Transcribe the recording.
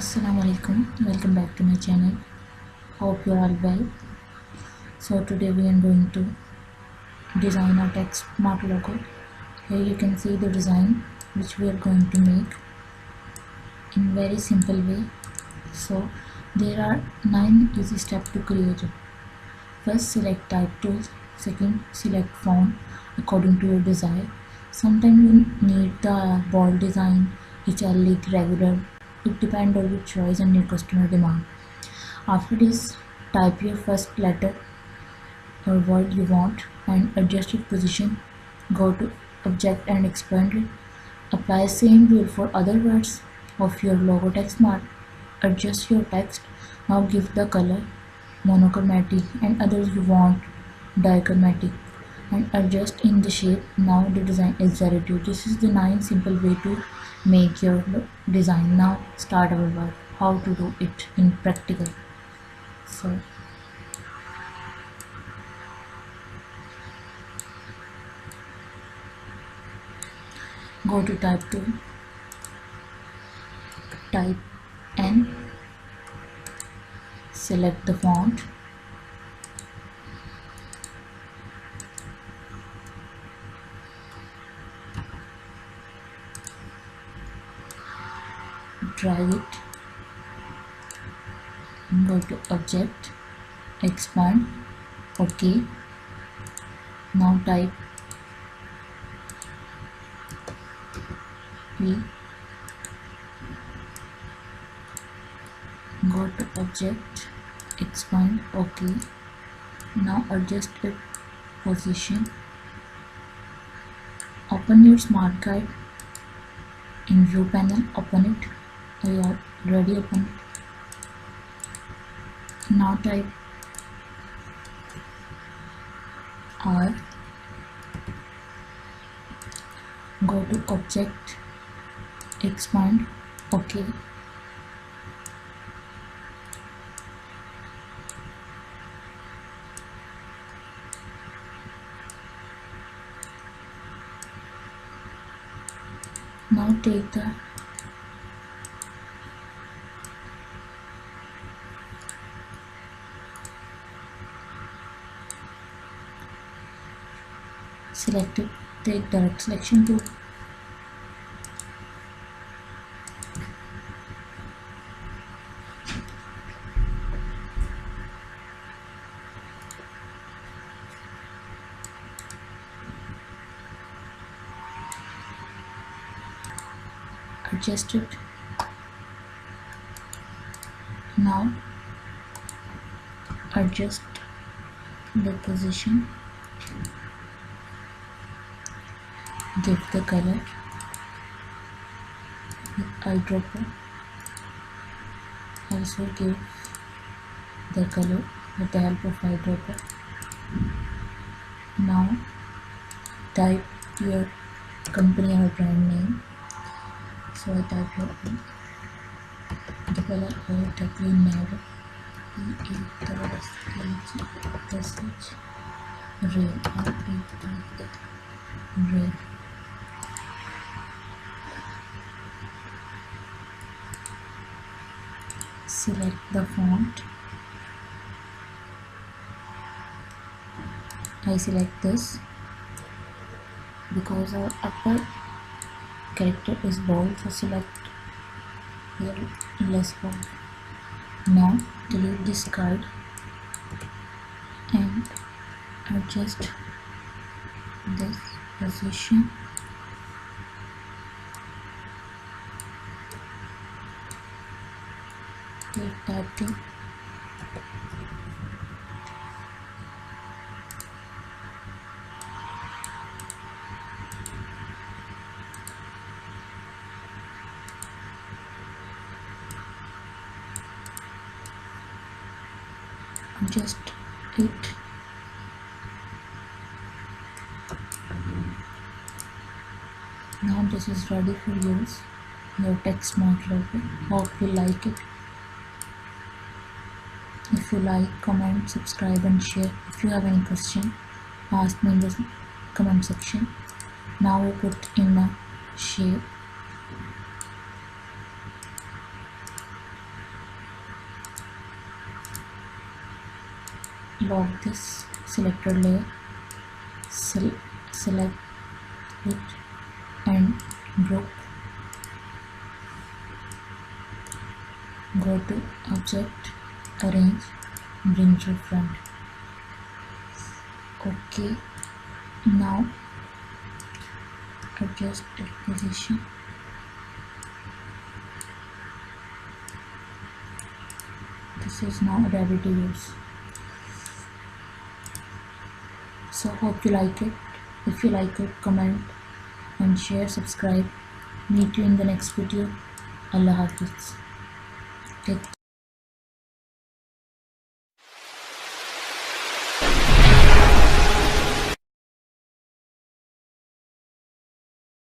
Assalamualaikum, welcome back to my channel. Hope you're all well. So today we are going to design a text smart logo. Here you can see the design which we are going to make in very simple way. So there are 9 easy steps to create it. First, select type tools. Second, select font according to your desire. Sometimes you need the bold design, italic, regular. It depends on your choice and your customer demand. After this, type your first letter or word you want and adjust its position. Go to object and expand it. Apply same rule for other words of your logo text mark. Adjust your text. Now give the color monochromatic and others you want dichromatic and adjust in the shape. Now the design is ready. This is the 9 simple way to make your design. Now start our work. How to do it in practical. So go to type tool, type N, select the font, drag it, go to object, expand, OK. Now type P, go to object, expand, OK. Now adjust its position. Open your smart guide in view panel. Open it. You are ready. Open it. Now type R, go to object, expand, OK. Now take the select it, take direct selection tool, adjust it. Now adjust the position, give the color with eyedropper, also give the color with the help of eyedropper. Now type your company or brand name. So I type here the color or the green navy, PASH, red, red. Select the font. I select this because our upper character is bold, so select here less bold. Now delete this card and adjust this position. Take type tool, adjust it. Now this is ready for use. Your text smart logo. Hope you like it. If you like, comment, subscribe and share. If you have any question, ask me in the comment section. Now we put in a shape unlock this selected layer, select it and group, go to object, arrange, bring to front. Okay, now adjust the position. This is now ready to use. So hope you like it. If you like it, comment and share, subscribe. Meet you in the next video. Allah Hafiz. Take